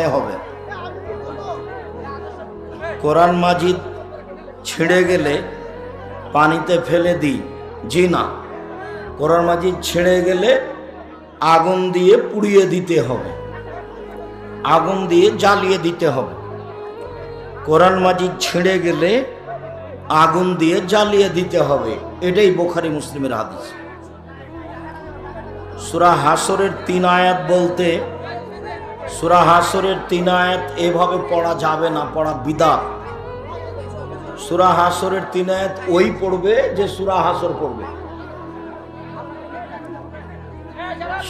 হবে। কোরআন মাজিদ ছিঁড়ে গেলে পানিতে ফেলে দিই? জি না, কোরআন মাজিদ ছিঁড়ে গেলে আগুন দিয়ে পুড়িয়ে দিতে হবে, আগুন দিয়ে জ্বালিয়ে দিতে হবে। কোরআন মাজিদ ছিঁড়ে গেলে আগুন দিয়ে জ্বালিয়ে দিতে হবে, এটাই বুখারী মুসলিমের হাদিস। সূরা হাসরের 3 আয়াত বলতে, সূরা হাসরের 3 আয়াত এভাবে পড়া যাবে না, পড়া বিদআত। সূরা হাসরের 3 আয়াত ওই পড়বে যে সূরা হাসর পড়বে।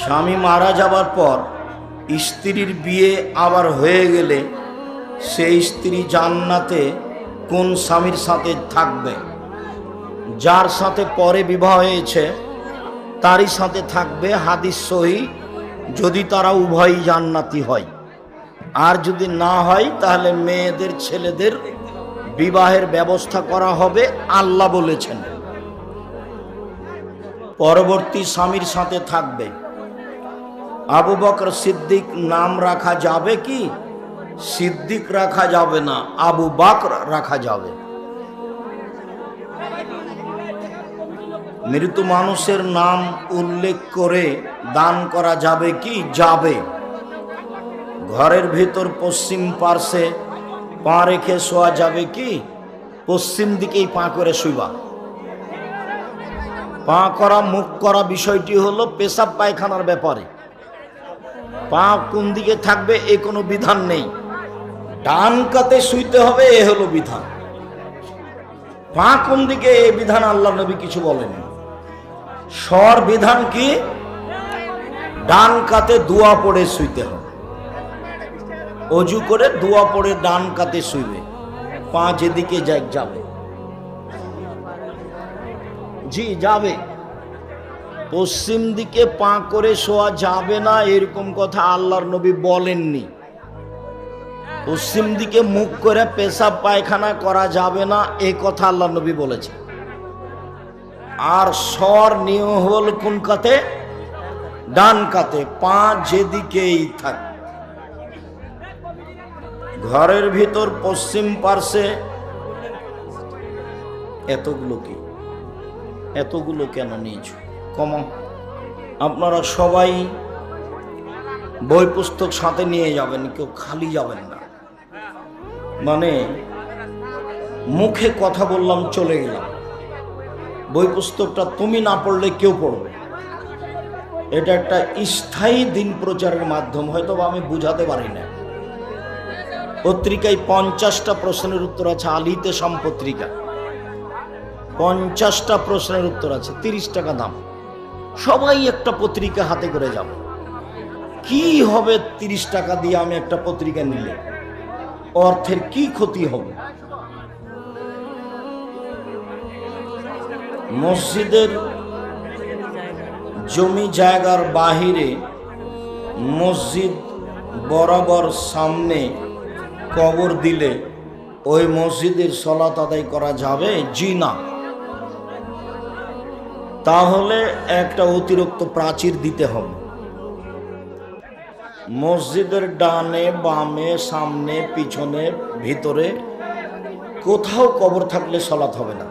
স্বামী মারা যাবার পর স্ত্রীর বিয়ে আবার হয়ে গেলে সেই স্ত্রী জান্নাতে কোন স্বামীর সাথে থাকবে? যার সাথে পরে বিবাহ হয়েছে তারই সাথে থাকবে, হাদিস সহিহ। যদি তারা উভয়ই জান্নাতি হয়, আর যদি না হয় তাহলে মেয়েদের ছেলেদের বিবাহের ব্যবস্থা করা হবে, আল্লাহ বলেছেন। পরবর্তী স্বামীর সাথে থাকবে। আবু বকর সিদ্দিক নাম রাখা যাবে কি? সিদ্দিক রাখা যাবে না, আবু বকর রাখা যাবে। মৃত মানুষের নাম উল্লেখ করে দান করা যাবে কি? যাবে। ঘরের ভিতর পশ্চিম পার্শ্বে পা রেখে শোয়া যাবে কি? পশ্চিম দিকেই পা করে শুইবা। পা করা মুখ করা বিষয়টি হলো পেশাব পায়খানার ব্যাপারে। পা কোন দিকে থাকবে এ কোনো বিধান নেই, ডান কাতে শুইতে হবে এ হলো বিধান। পা কোন দিকে এ বিধান আল্লাহ নবী কিছু বলেন। সর বিধান কি? ডান কাতে দোয়া পড়ে শুইতে হবে, অজু করে দোয়া পড়ে ডান কাতে শুইবে, পা যেদিকে যাবে। জি যাবে। পশ্চিম দিকে পা করে শোয়া যাবে না এরকম কথা আল্লাহর নবী বলেননি। পশ্চিম দিকে মুখ করে পেশাব পায়খানা করা যাবে না এ কথা আল্লাহর নবী বলেছেন। আর সর নিয়ম হল কোন কাতে? ডান কাতে, পা যেদিকেই থাক। ঘরের ভিতর পশ্চিম পার্শ্বে এতগুলো কি? এতগুলো কেন নিয়েছো? কমা। আপনারা সবাই বই পুস্তক সাথে নিয়ে যাবেন, কেউ খালি যাবেন না। মানে মুখে কথা বললাম চলে গেলাম, বই পুস্তকটা তুমি না পড়লে কেউ পড়বে। এটা একটা স্থায়ী দিন প্রচারের মাধ্যম, হয়তো আমি বুঝাতে পারি না। পত্রিকায় 50টা প্রশ্নের উত্তর আছে, আলিতে সম্পত্রিকা 50টা প্রশ্নের উত্তর আছে, 30 টাকা দাম। সবাই একটা পত্রিকা হাতে করে যাবে। কি হবে 30 টাকা দিয়ে আমি একটা পত্রিকা নিলে? অর্থের কি ক্ষতি হবে? মসজিদের জমি জায়গার বাহিরে মসজিদ বরাবর সামনে কবর দিলে ওই মসজিদের সালাত আদায় করা যাবে? জি না। তাহলে একটা অতিরিক্ত প্রাচীর দিতে হবে। মসজিদের ডানে বামে সামনে পিছনে ভিতরে কোথাও কবর থাকলে সালাত হবে না।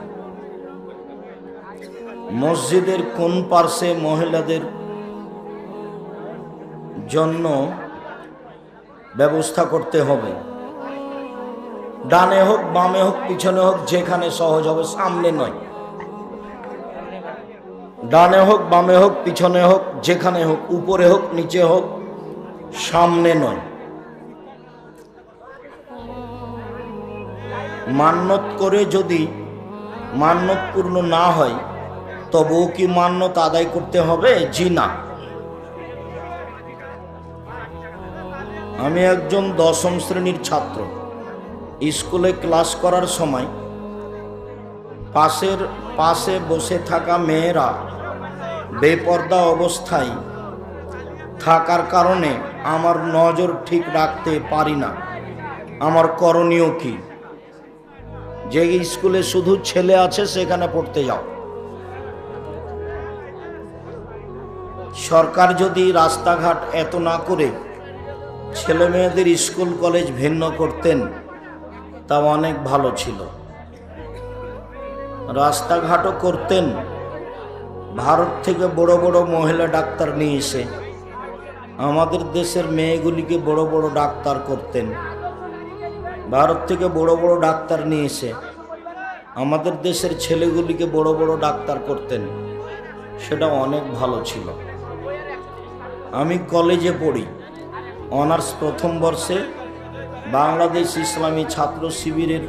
মসজিদের কোন পার্শ্বে মহিলাদের জন্য ব্যবস্থা করতে হবে? ডানে হোক বামে হোক পিছনে হোক, যেখানে সহজ হবে, সামনে নয়। ডানে হোক বামে হোক পিছনে হোক যেখানে হোক, উপরে হোক নিচে হোক, সামনে নয়। মান্যত করে যদি মান্যত পূর্ণ না হয় তবুও কি মান্যত আদায় করতে হবে? জি না। আমি একজন 10ম শ্রেণীর ছাত্র। স্কুলে ক্লাস করার সময় পাশে বসে থাকা মেয়েরা বেপর্দা অবস্থায় থাকার কারণে আমার নজর ঠিক রাখতে পারি না। আমার করণীয় কি? যে স্কুলে শুধু ছেলে আছে সেখানে পড়তে যাও। সরকার যদি রাস্তাঘাট এত না করে ছেলে মেয়েদের স্কুল কলেজ ভিন্ন করতেন, তা অনেক ভালো ছিল। রাস্তাঘাটও করতেন, ভারত থেকে বড় বড় মহিলা ডাক্তার নিয়ে এসে আমাদের দেশের মেয়েগুলিকে বড় বড় ডাক্তার করতেন। ভারত থেকে বড় বড় ডাক্তার নিয়ে এসে আমাদের দেশের ছেলেগুলিকে বড় বড় ডাক্তার করতেন, সেটা অনেক ভালো ছিল। আমি কলেজে পড়ি, অনার্স প্রথম বর্ষে। বাংলাদেশ ইসলামী ছাত্র শিবিরের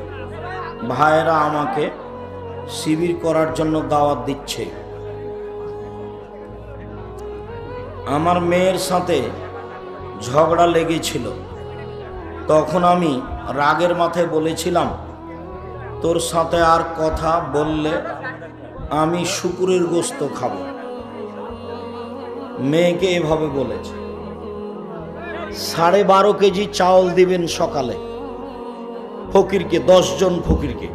ভাইয়েরা আমাকে শিবির করার জন্য দাওয়াত দিচ্ছে। আমার মেয়ের সাথে ঝগড়া লেগেছিল, তখন আমি রাগের মাথায় বলেছিলাম, তোর সাথে আর কথা বললে আমি শুকুরের গোশত খাবো। মেয়েকে এভাবে বলেছে। 12.5 কেজি চাউল দিবেন সকালে ফকিরকে, 10 জন ফকিরকে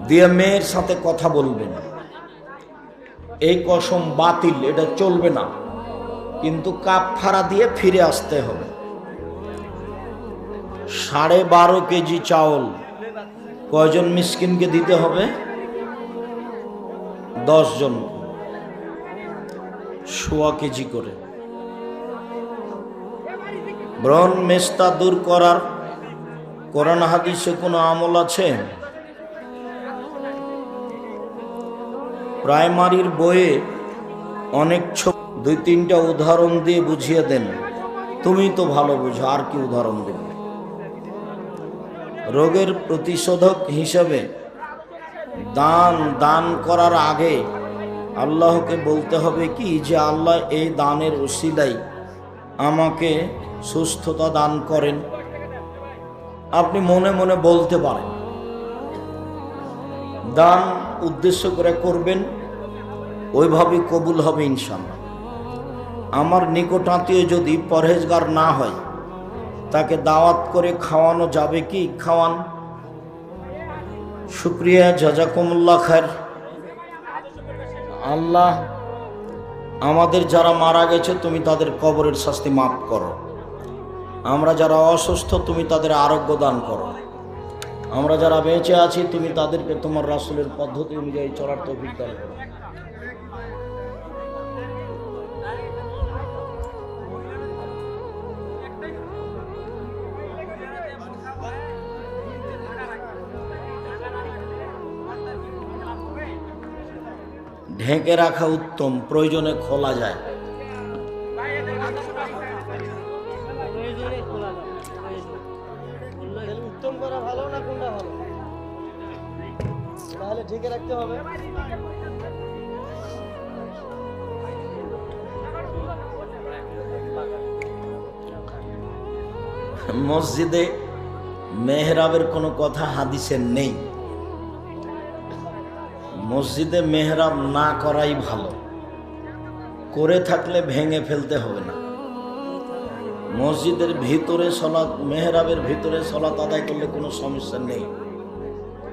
দিয়ে মেয়ের সাথে কথা বলবেন। এই কসম বাতিল, এটা চলবে না, কিন্তু কাফারা দিয়ে ফিরে আসতে হবে। 12.5 কেজি চাউল কয়জন মিসকিনকে দিতে হবে? 10 জন, 1.25 কেজি করে। ব্রণ মেস্তা দূর করার কোরআন হাদিসে কোনো আমল আছে? প্রাইমারির বইয়ে অনেক 2-3টা উদাহরণ দিয়ে বুঝিয়ে দেন। তুমি তো ভালো বুঝো, আর কি উদাহরণ দেব? রোগের প্রতিষেধক হিসেবে দান করার আগে আল্লাহকে বলতে হবে কি, যে আল্লাহ এই দানের ওসিলায় আমাকে সুস্থতা দান করেন। আপনি মনে মনে বলতে পারেন, দান উদ্দেশ্য করে করবেন, ওইভাবেই কবুল হবে ইনশাআল্লাহ। আমার নিকটাত্মীয় যদি পরহেজগার না হয়, তাকে দাওয়াত করে খাওয়ানো যাবে কি? খাওয়ান। শুকরিয়া, জাযাকুমুল্লাহ খায়র। আল্লাহ আমাদের যারা মারা গেছে তুমি তাদের কবরের শাস্তি মাফ করো। আমরা যারা অসুস্থ তুমি তাদের আরোগ্য দান করো। আমরা যারা বেঁচে আছি তুমি তাদেরকে তোমার রাসূলের পদ্ধতি অনুযায়ী চলার তৌফিক দান করো। ঢেকে রাখা উত্তম, প্রয়োজনে খোলা যায়। উত্তম করা ভালো না কোনটা ভালো? তাহলে ঢেকে রাখতে হবে। মসজিদে মেহরাবের কোনো কথা হাদিসে নেই। মসজিদে মেহরাব না করাই ভালো, করে থাকলে ভেঙে ফেলতে হবে না। মসজিদের ভিতরে সলাৎ, মেহরাবের ভিতরে সলাৎ আদায় করলে কোনো সমস্যা নেই,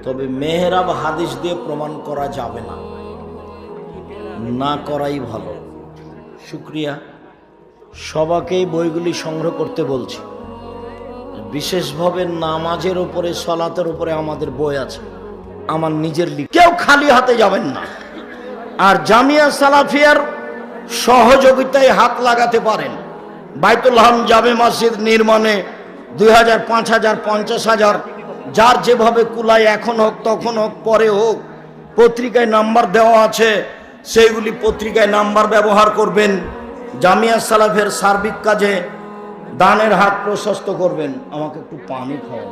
তবে মেহরাব হাদিস দিয়ে প্রমাণ করা যাবে না, না করাই ভালো। শুকরিয়া। সবাইকেই বইগুলি সংগ্রহ করতে বলছি। বিশেষভাবে নামাজের উপরে, সলাতের উপরে আমাদের বই আছে, আমার নিজের লিখ। কেউ খালি হাতে যাবেন না। আর জামিয়া সালাফিয়ার সহযোগিতায় হাত লাগাতে পারেন। বাইতুল হাম জামে মসজিদ নির্মাণে 2000, 5000, 50,000 যার যেভাবে কুলায়, এখন হোক তখন হোক পরে হোক, পত্রিকায় নাম্বার দেওয়া আছে, সেইগুলি পত্রিকায় নাম্বার ব্যবহার করবেন। জামিয়া সালাফের সার্বিক কাজে দানের হাত প্রশস্ত করবেন। আমাকে একটু পানি খাওয়ান।